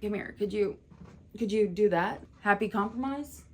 Come here. Could you do that? Happy compromise?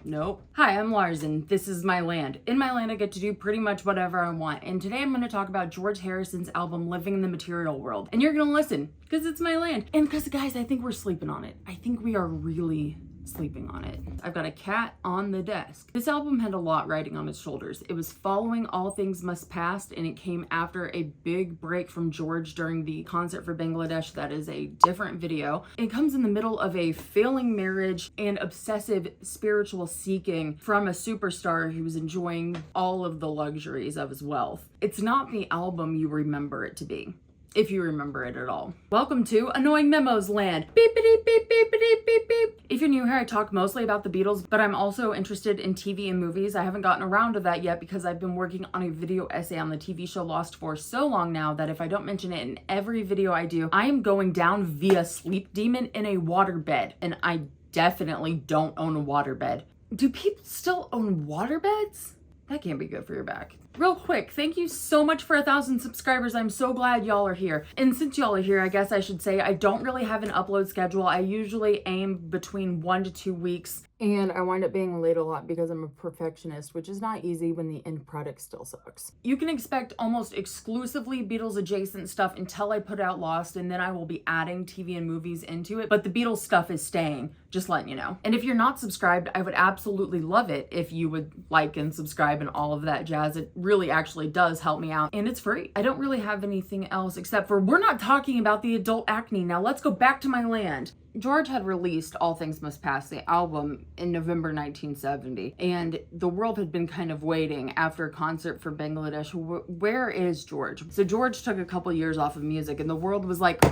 Nope. Hi, I'm Lars and this is my land. In my land, I get to do pretty much whatever I want. And today I'm going to talk about George Harrison's album, Living in the Material World. And you're going to listen because it's my land. And because guys, I think we're sleeping on it. I think we are really sleeping on it. I've got a cat on the desk. This album had a lot riding on its shoulders. It was following All Things Must Pass, and it came after a big break from George during the concert for Bangladesh. That is a different video. It comes in the middle of a failing marriage and obsessive spiritual seeking from a superstar who was enjoying all of the luxuries of his wealth. It's not the album you remember it to be, if you remember it at all. Welcome to Annoying Memos Land. Beepity beep beepity beep beep. If you're new here, I talk mostly about the Beatles, but I'm also interested in TV and movies. I haven't gotten around to that yet because I've been working on a video essay on the TV show Lost for so long now that if I don't mention it in every video I do, I am going down via sleep demon in a waterbed, and I definitely don't own a waterbed. Do people still own waterbeds? That can't be good for your back. Real quick, thank you so much for 1,000 subscribers. I'm so glad y'all are here. And since y'all are here, I guess I should say I don't really have an upload schedule. I usually aim between 1 to 2 weeks. And I wind up being late a lot because I'm a perfectionist, which is not easy when the end product still sucks. You can expect almost exclusively Beatles adjacent stuff until I put out Lost, and then I will be adding TV and movies into it. But the Beatles stuff is staying, just letting you know. And if you're not subscribed, I would absolutely love it if you would like and subscribe and all of that jazz. It really actually does help me out, and it's free. I don't really have anything else except for we're not talking about the adult acne. Now let's go back to my land. George had released All Things Must Pass, the album, in November 1970, and the world had been kind of waiting after a concert for Bangladesh. Where is George? So George took a couple years off of music, and the world was like,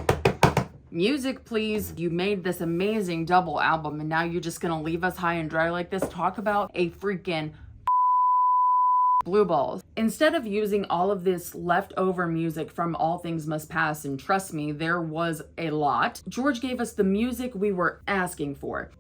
music, please. You made this amazing double album, and now you're just gonna leave us high and dry like this? Talk about a freaking blue balls. Instead of using all of this leftover music from All Things Must Pass, and trust me, there was a lot, George gave us the music we were asking for.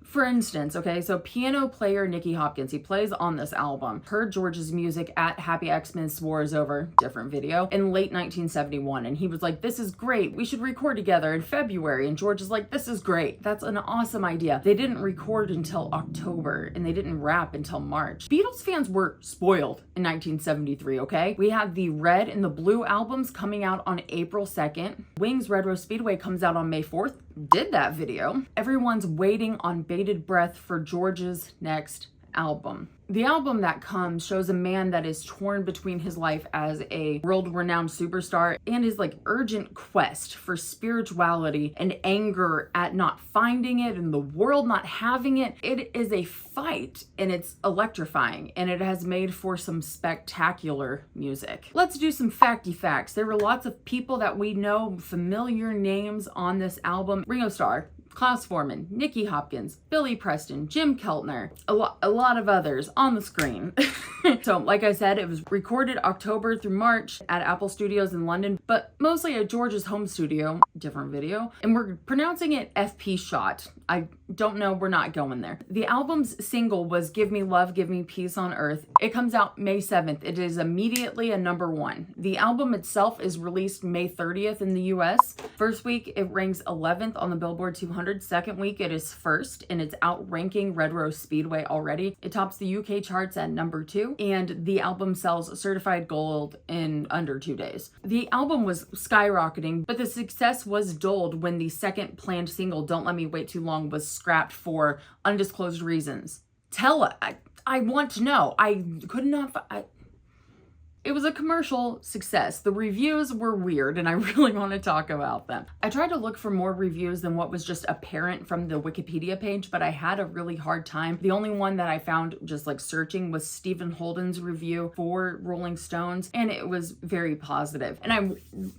For instance, okay, so piano player Nicky Hopkins, he plays on this album, heard George's music at Happy Xmas War Is Over, different video, in late 1971. And he was like, this is great. We should record together in February. And George is like, this is great. That's an awesome idea. They didn't record until October and they didn't rap until March. Beatles fans were spoiled in 1973, okay? We had the Red and the Blue albums coming out on April 2nd. Wings Red Rose Speedway comes out on May 4th. Did that video. Everyone's waiting on bated breath for George's next album. The album that comes shows a man that is torn between his life as a world-renowned superstar and his urgent quest for spirituality and anger at not finding it and the world not having it. It is a fight, and it's electrifying, and it has made for some spectacular music. Let's do some facty facts. There were lots of people that we know, familiar names on this album. Ringo Starr, Klaus Voormann, Nicky Hopkins, Billy Preston, Jim Keltner, a lot of others on the screen. So, like I said, it was recorded October through March at Apple Studios in London, but mostly at George's home studio, different video, and we're pronouncing it FP Shot. I don't know, we're not going there. The album's single was Give Me Love, Give Me Peace on Earth. It comes out May 7th. It is immediately a #1. The album itself is released May 30th in the US. First week, it ranks 11th on the Billboard 200. Second week, it is first, and it's outranking Red Rose Speedway already. It tops the UK charts at #2, and the album sells certified gold in under 2 days. The album was skyrocketing, but the success was dulled when the second planned single, Don't Let Me Wait Too Long, was scrapped for undisclosed reasons. I want to know. I could not. It was a commercial success. The reviews were weird, and I really want to talk about them. I tried to look for more reviews than what was just apparent from the Wikipedia page, but I had a really hard time. The only one that I found just searching was Stephen Holden's review for Rolling Stones, and it was very positive. And I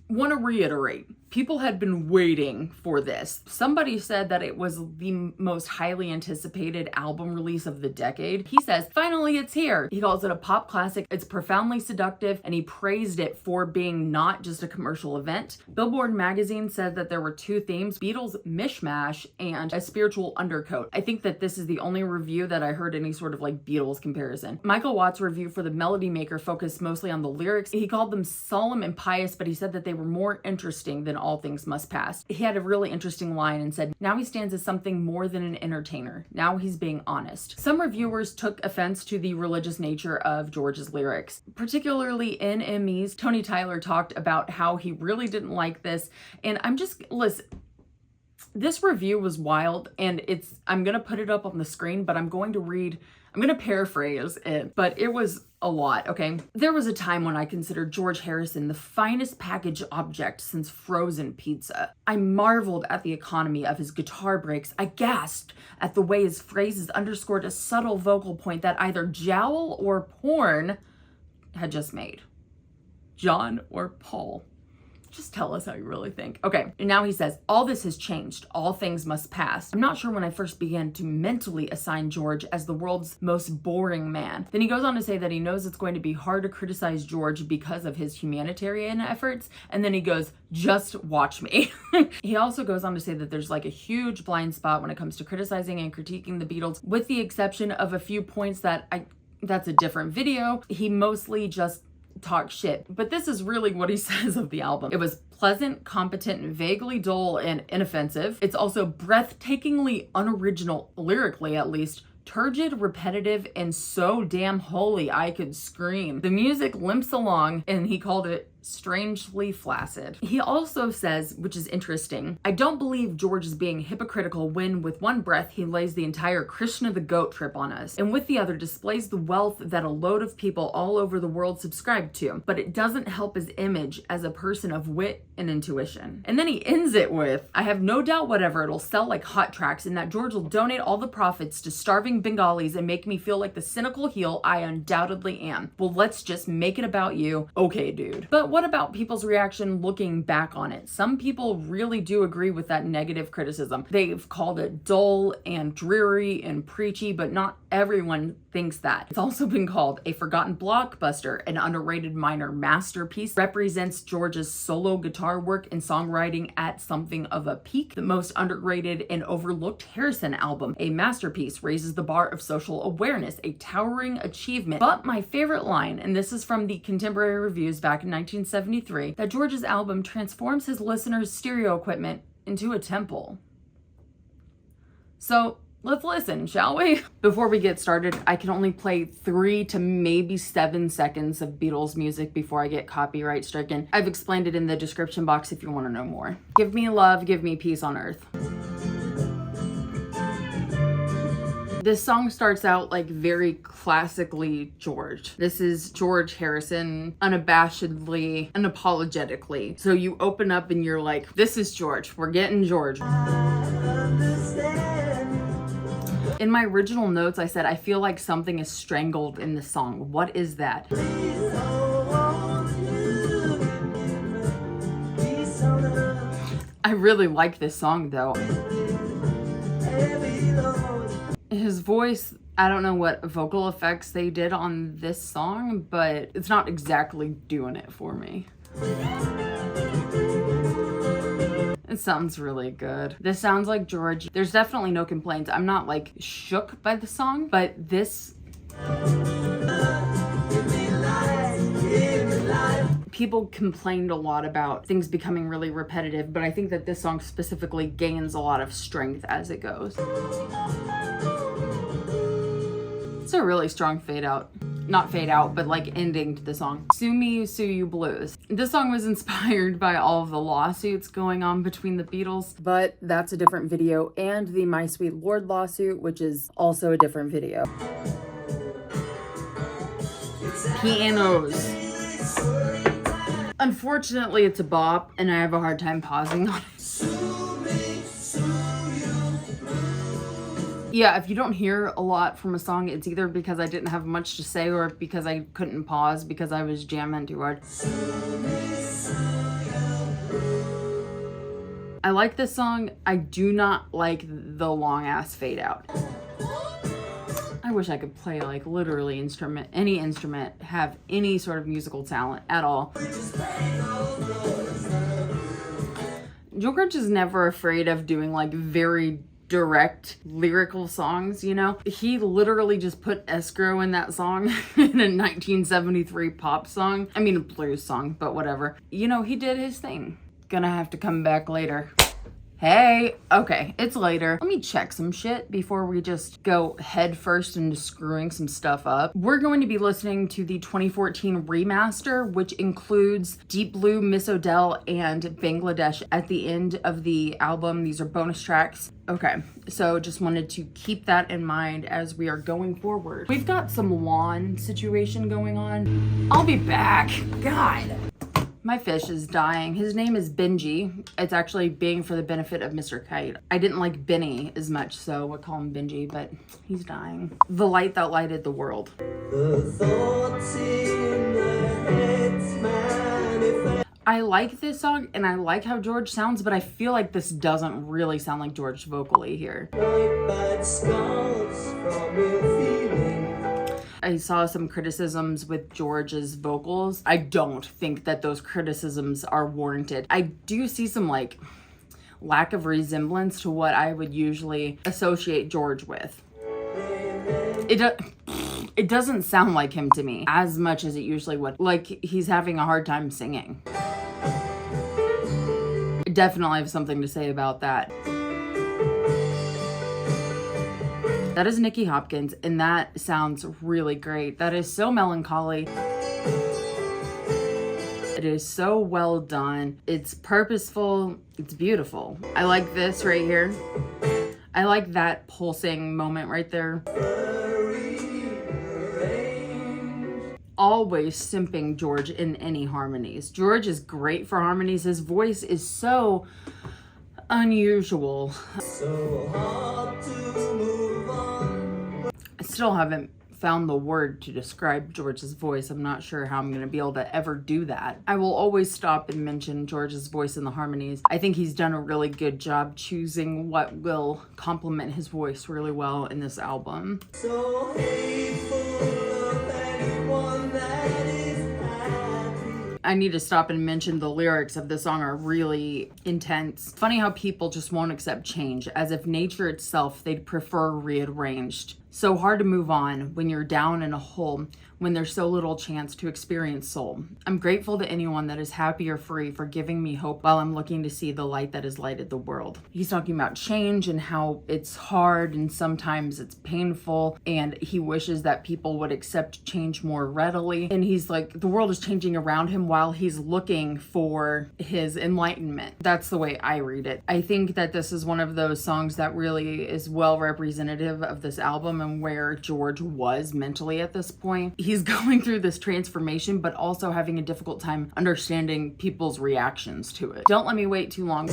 want to reiterate, People had been waiting for this. Somebody said that it was the most highly anticipated album release of the decade. He says, finally it's here. He calls it a pop classic. It's profoundly seductive, and he praised it for being not just a commercial event. Billboard magazine said that there were two themes: Beatles mishmash and a spiritual undercoat. I think that this is the only review that I heard any sort of like Beatles comparison. Michael Watt's review for the Melody Maker focused mostly on the lyrics. He called them solemn and pious, but he said that they were more interesting than All Things Must Pass. He had a really interesting line and said, now he stands as something more than an entertainer. Now he's being honest. Some reviewers took offense to the religious nature of George's lyrics, particularly in NME's. Tony Tyler talked about how he really didn't like this, and listen, this review was wild, and I'm gonna put it up on the screen, but I'm going to paraphrase it, but it was a lot, okay? There was a time when I considered George Harrison the finest package object since frozen pizza. I marveled at the economy of his guitar breaks. I gasped at the way his phrases underscored a subtle vocal point that either Jowl or Porn had just made. John or Paul. Just tell us how you really think. Okay, and now he says, all this has changed. All things must pass. I'm not sure when I first began to mentally assign George as the world's most boring man. Then he goes on to say that he knows it's going to be hard to criticize George because of his humanitarian efforts. And then he goes, just watch me. He also goes on to say that there's like a huge blind spot when it comes to criticizing and critiquing the Beatles, with the exception of a few points that's a different video. He mostly just talk shit. But this is really what he says of the album. It was pleasant, competent, vaguely dull, and inoffensive. It's also breathtakingly unoriginal, lyrically at least, turgid, repetitive, and so damn holy I could scream. The music limps along, and he called it strangely flaccid. He also says, which is interesting, I don't believe George is being hypocritical when with one breath he lays the entire Krishna the Goat trip on us, and with the other displays the wealth that a load of people all over the world subscribe to, but it doesn't help his image as a person of wit and intuition. And then he ends it with, I have no doubt whatever it'll sell like hot tracks, and that George will donate all the profits to starving Bengalis and make me feel like the cynical heel I undoubtedly am. Well, let's just make it about you. Okay, dude. But what about people's reaction looking back on it? Some people really do agree with that negative criticism. They've called it dull and dreary and preachy, but not everyone thinks that. It's also been called a forgotten blockbuster, an underrated minor masterpiece, represents George's solo guitar work and songwriting at something of a peak, the most underrated and overlooked Harrison album, a masterpiece, raises the bar of social awareness, a towering achievement. But my favorite line, and this is from the Contemporary Reviews back in 1973, that George's album transforms his listeners' stereo equipment into a temple. So let's listen, shall we? Before we get started, I can only play 3 to maybe 7 seconds of Beatles music before I get copyright stricken. I've explained it in the description box if you want to know more. Give me love, give me peace on earth. This song starts out like very classically George. This is George Harrison, unabashedly, unapologetically. So you open up and you're like, this is George. We're getting George. In my original notes, I said, I feel like something is strangled in the song. What is that? I really like this song though. His voice, I don't know what vocal effects they did on this song, but it's not exactly doing it for me. It sounds really good. This sounds like George. There's definitely no complaints. I'm not like shook by the song, but this... People complained a lot about things becoming really repetitive, but I think that this song specifically gains a lot of strength as it goes. It's a really strong fade out. Not fade out, but like ending to the song. Sue Me, Sue You Blues. This song was inspired by all of the lawsuits going on between the Beatles, but that's a different video, and the My Sweet Lord lawsuit, which is also a different video. Pianos. Unfortunately, it's a bop, and I have a hard time pausing on it. Yeah, if you don't hear a lot from a song, it's either because I didn't have much to say or because I couldn't pause because I was jamming too hard. I like this song. I do not like the long ass fade out. I wish I could play like literally any instrument, have any sort of musical talent at all. George is never afraid of doing like very direct lyrical songs, you know? He literally just put escrow in that song in a 1973 pop song. I mean, a blues song, but whatever. You know, he did his thing. Gonna have to come back later. Hey, okay, it's later. Let me check some shit before we just go head first into screwing some stuff up. We're going to be listening to the 2014 remaster, which includes Deep Blue, Miss Odell, and Bangladesh at the end of the album. These are bonus tracks. Okay, so just wanted to keep that in mind as we are going forward. We've got some lawn situation going on. I'll be back. God. My fish is dying. His name is Benji. It's actually being for the benefit of Mr. Kite. I didn't like Benny as much, so I call him Benji, but he's dying. The light that lighted the world. I like this song and I like how George sounds, but I feel like this doesn't really sound like George vocally here. I saw some criticisms with George's vocals. I don't think that those criticisms are warranted. I do see some like lack of resemblance to what I would usually associate George with. It doesn't sound like him to me as much as it usually would. Like he's having a hard time singing. I definitely have something to say about that. That is Nicky Hopkins, and that sounds really great. That is so melancholy. It is so well done. It's purposeful. It's beautiful. I like this right here. I like that pulsing moment right there. Always simping George in any harmonies. George is great for harmonies. His voice is so unusual. So hard to move on. I still haven't found the word to describe George's voice. I'm not sure how I'm going to be able to ever do that. I will always stop and mention George's voice in the harmonies. I think he's done a really good job choosing what will complement his voice really well in this album. So hateful of anyone that is happy. I need to stop and mention the lyrics of the song are really intense. Funny how people just won't accept change, as if nature itself they'd prefer rearranged. So hard to move on when you're down in a hole, when there's so little chance to experience soul. I'm grateful to anyone that is happy or free for giving me hope while I'm looking to see the light that has lighted the world. He's talking about change and how it's hard and sometimes it's painful, and he wishes that people would accept change more readily. And he's like, the world is changing around him while he's looking for his enlightenment. That's the way I read it. I think that this is one of those songs that really is well representative of this album and where George was mentally at this point. He's going through this transformation, but also having a difficult time understanding people's reactions to it. Don't let me wait too long.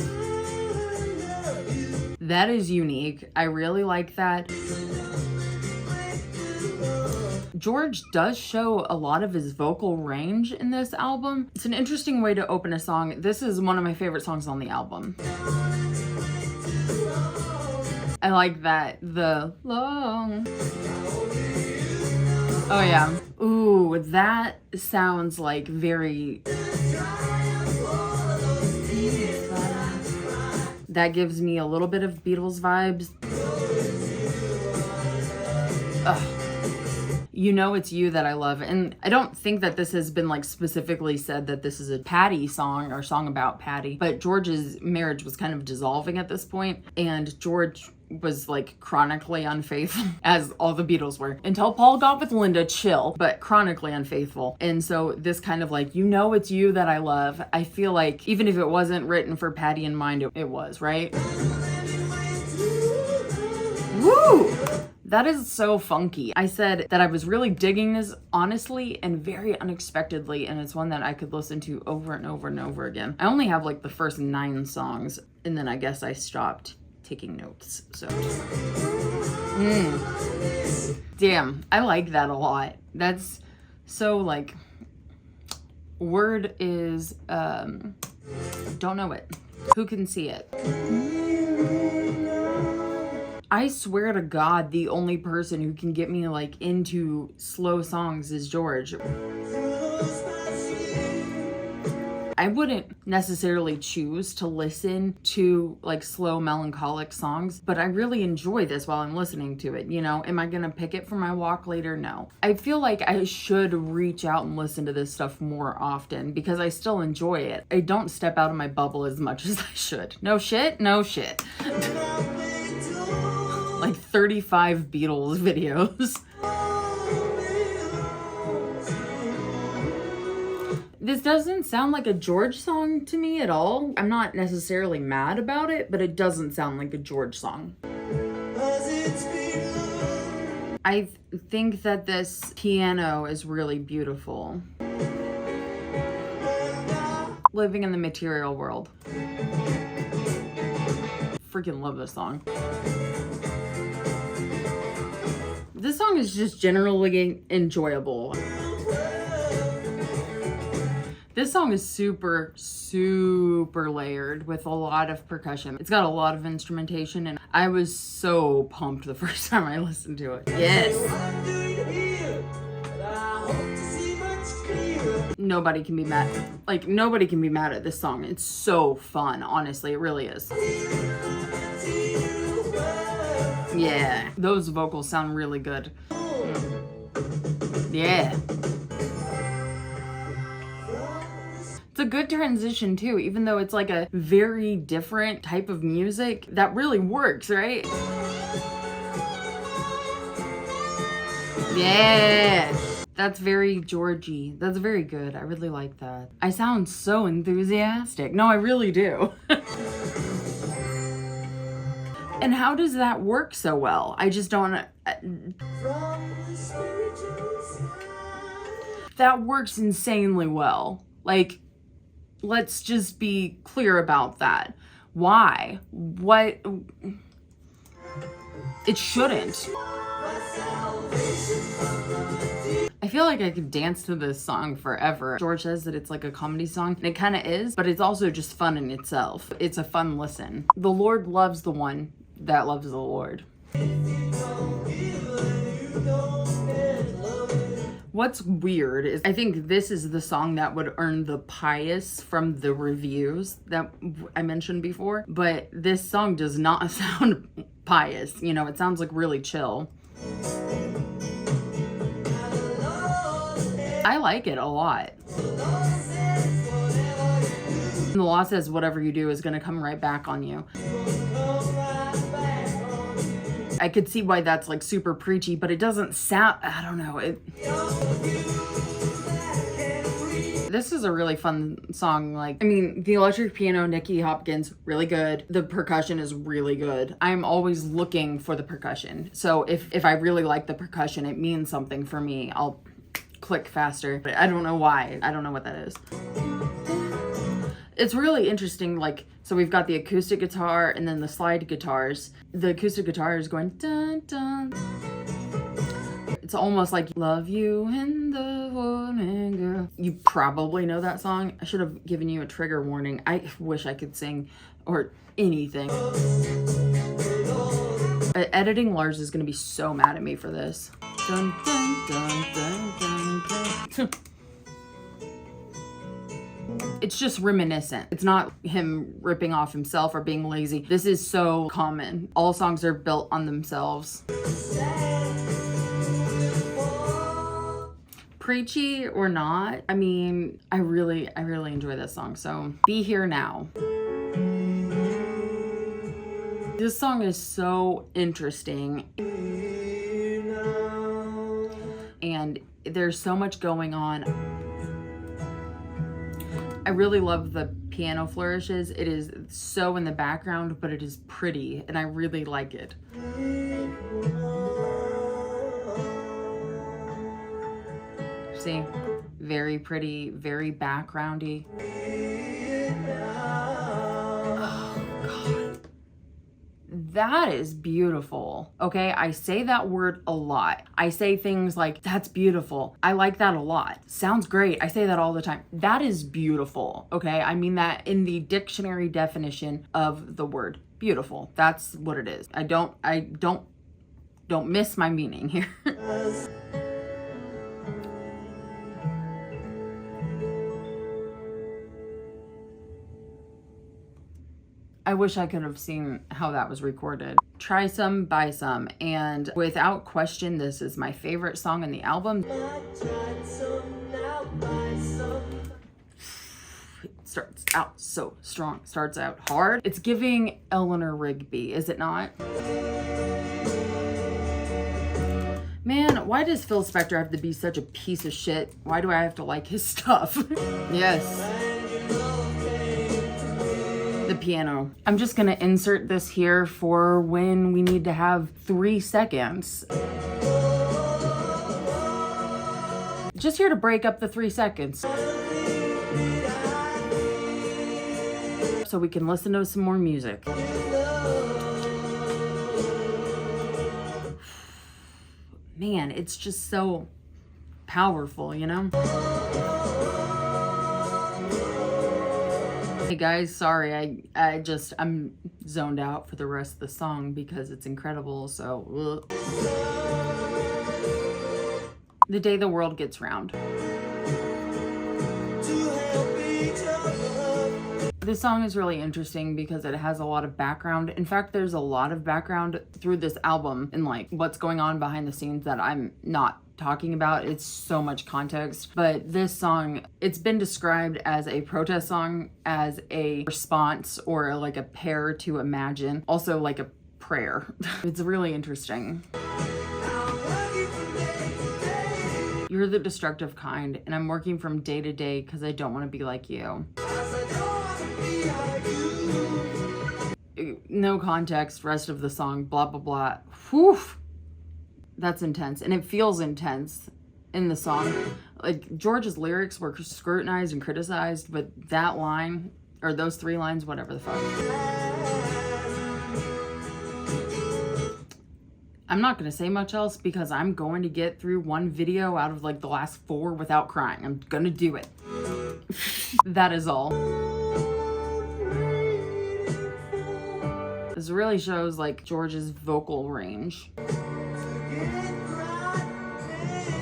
That is unique. I really like that. George does show a lot of his vocal range in this album. It's an interesting way to open a song. This is one of my favorite songs on the album. I like that. The long. Oh yeah. Ooh, that sounds like very. That gives me a little bit of Beatles vibes. Ugh. You Know It's You that I love. And I don't think that this has been like specifically said that this is a Patty song or song about Patty, but George's marriage was kind of dissolving at this point, and George was like chronically unfaithful, as all the Beatles were, until Paul got with Linda. Chill, but chronically unfaithful. And so this kind of like, you know it's you that I love, I feel like even if it wasn't written for Patty in mind, it was, right? Woo! That is so funky. I said that I was really digging this honestly and very unexpectedly, and it's one that I could listen to over and over and over again. I only have like the first 9 songs, and then I guess I stopped taking notes. So damn, I like that a lot. That's so like, word is don't know it. Who can see it? I swear to God, the only person who can get me like into slow songs is George. I wouldn't necessarily choose to listen to like slow melancholic songs, but I really enjoy this while I'm listening to it. You know, am I gonna pick it for my walk later? No. I feel like I should reach out and listen to this stuff more often because I still enjoy it. I don't step out of my bubble as much as I should. No shit, no shit. Like 35 Beatles videos. This doesn't sound like a George song to me at all. I'm not necessarily mad about it, but it doesn't sound like a George song. I think that this piano is really beautiful. Living in the Material World. Freaking love this song. This song is just generally enjoyable. This song is super, super layered with a lot of percussion. It's got a lot of instrumentation, and I was so pumped the first time I listened to it. Yes! Nobody can be mad. Like, nobody can be mad at this song. It's so fun, honestly. It really is. Yeah. Those vocals sound really good. Yeah. It's a good transition too, even though it's like a very different type of music that really works, right? Yeah, that's very Georgie. That's very good. I really like that. I sound so enthusiastic. No, I really do. And how does that work so well? I just don't... That works insanely well. Like, let's just be clear about that. Why? What? It shouldn't. I feel like I could dance to this song forever. George says that it's like a comedy song, and it kind of is, but it's also just fun in itself. It's a fun listen. The Lord loves the one that loves the Lord. What's weird is I think this is the song that would earn the pious from the reviews that I mentioned before, but this song does not sound pious. You know, it sounds like really chill. I like it a lot. The law says whatever you do is going to come right back on you. I could see why that's like super preachy, but it doesn't sound, I don't know. This is a really fun song. Like, I mean, the electric piano, Nicky Hopkins, really good. The percussion is really good. I'm always looking for the percussion. So if I really like the percussion, it means something for me. I'll click faster, but I don't know why. I don't know what that is. It's really interesting, like, so we've got the acoustic guitar and then the slide guitars. The acoustic guitar is going dun dun. It's almost like love you in the morning, girl. You probably know that song. I should have given you a trigger warning. I wish I could sing or anything. Editing Lars is gonna be so mad at me for this. Dun dun dun dun dun dun. It's just reminiscent. It's not him ripping off himself or being lazy. This is so common. All songs are built on themselves. Preachy or not, I mean, I really enjoy this song. So, Be Here Now. This song is so interesting. And there's so much going on. I really love the piano flourishes. It is so in the background, but it is pretty, and I really like it. See? Very pretty, very backgroundy. Oh, God. that is beautiful. Okay, I say that word a lot. I say things like, that's beautiful. I like that a lot. Sounds great. I say that all the time. That is beautiful. Okay, I mean that in the dictionary definition of the word beautiful. That's what it is. I don't miss my meaning here. I wish I could have seen how that was recorded. Try Some, Buy Some, and without question, this is my favorite song in the album. It starts out so strong, starts out hard. It's giving Eleanor Rigby, is it not? Man, why does Phil Spector have to be such a piece of shit? Why do I have to like his stuff? Yes. The piano. I'm just gonna insert this here for when we need to have 3 seconds. Just here to break up the 3 seconds. So we can listen to some more music. Man, it's just so powerful, you know? Hey guys, sorry, I'm zoned out for the rest of the song because it's incredible, so. The Day the World Gets Round. This song is really interesting because it has a lot of background. In fact, there's a lot of background through this album and like what's going on behind the scenes that I'm not talking about. It's so much context, but this song, it's been described as a protest song, as a response, or like a prayer to imagine, also like a prayer. It's really interesting. You're the destructive kind, and I'm working from day to day because I don't want to be like you. No context, rest of the song, blah, blah, blah. Whew. That's intense, and it feels intense in the song. Like, George's lyrics were scrutinized and criticized, but that line, or those 3 lines, whatever the fuck. I'm not gonna say much else because I'm going to get through 1 video out of like the last 4 without crying. I'm gonna do it. That is all. This really shows like George's vocal range.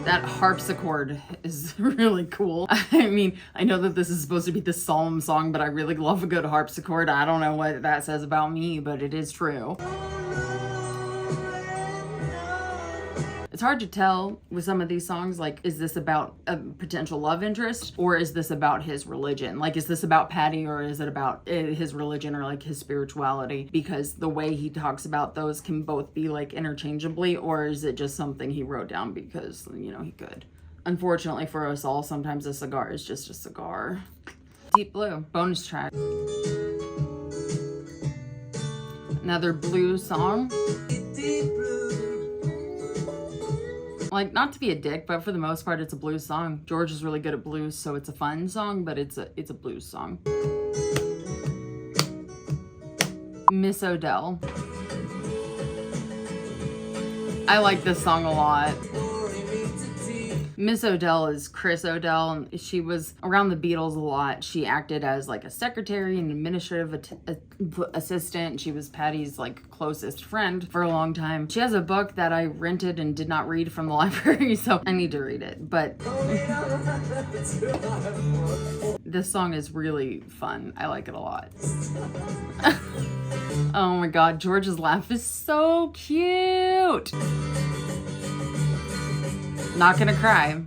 That harpsichord is really cool. I mean, I know that this is supposed to be the solemn song, but I really love a good harpsichord. I don't know what that says about me, but it is true. It's hard to tell with some of these songs, like, is this about a potential love interest or is this about his religion? Like, is this about Patty or is it about his religion or like his spirituality? Because the way he talks about those can both be like interchangeably, or is it just something he wrote down because, you know, he could. Unfortunately for us all, sometimes a cigar is just a cigar. Deep Blue, bonus track. Another blues song. Like, not to be a dick, but for the most part, it's a blues song. George is really good at blues, so it's a fun song, but it's a blues song. Miss Odell. I like this song a lot. Miss Odell is Chris Odell, and she was around the Beatles a lot. She acted as like a secretary and administrative assistant. She was Patty's like closest friend for a long time. She has a book that I rented and did not read from the library, so I need to read it. But this song is really fun. I like it a lot. Oh my god, George's laugh is so cute. Not gonna cry.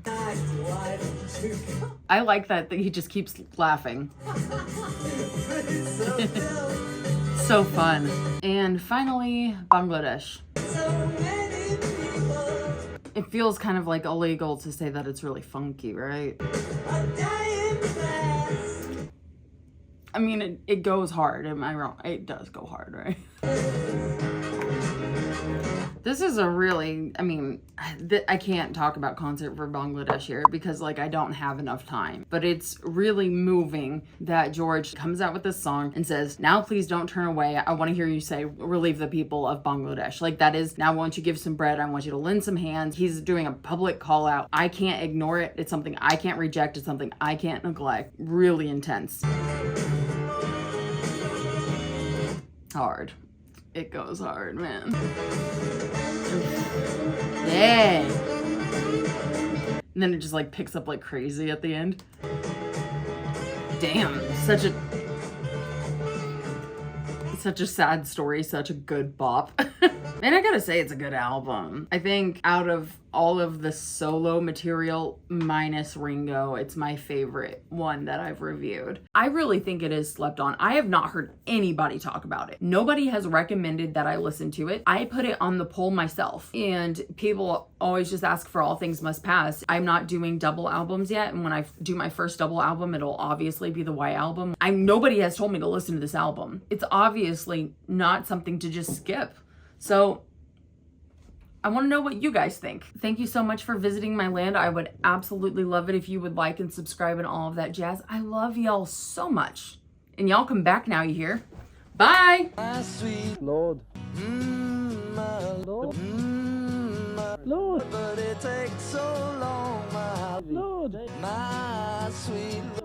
I like that he just keeps laughing. So fun. And finally, Bangladesh. It feels kind of like illegal to say that it's really funky, right? I mean, it goes hard. Am I wrong? It does go hard, right? This is a really, I mean, I can't talk about Concert for Bangladesh here because like I don't have enough time, but it's really moving that George comes out with this song and says, now please don't turn away. I want to hear you say, relieve the people of Bangladesh. Like that is, now I want you to give some bread. I want you to lend some hands. He's doing a public call out. I can't ignore it. It's something I can't reject. It's something I can't neglect. Really intense. Hard. It goes hard, man. Yeah. And then it just like picks up like crazy at the end. Damn, such a sad story, such a good bop. And I gotta say, it's a good album. I think out of all of the solo material minus Ringo, it's my favorite one that I've reviewed. I really think it is slept on. I have not heard anybody talk about it. Nobody has recommended that I listen to it. I put it on the poll myself, and people always just ask for All Things Must Pass. I'm not doing double albums yet, and when I do my first double album, it'll obviously be the White Album. Nobody has told me to listen to this album. It's obviously not something to just skip. So I want to know what you guys think. Thank you so much for visiting my land. I would absolutely love it if you would like and subscribe and all of that jazz. I love y'all so much. And y'all come back now, you hear? Bye! My sweet Lord. My Lord. My Lord. But it takes so long, my Lord. My sweet Lord.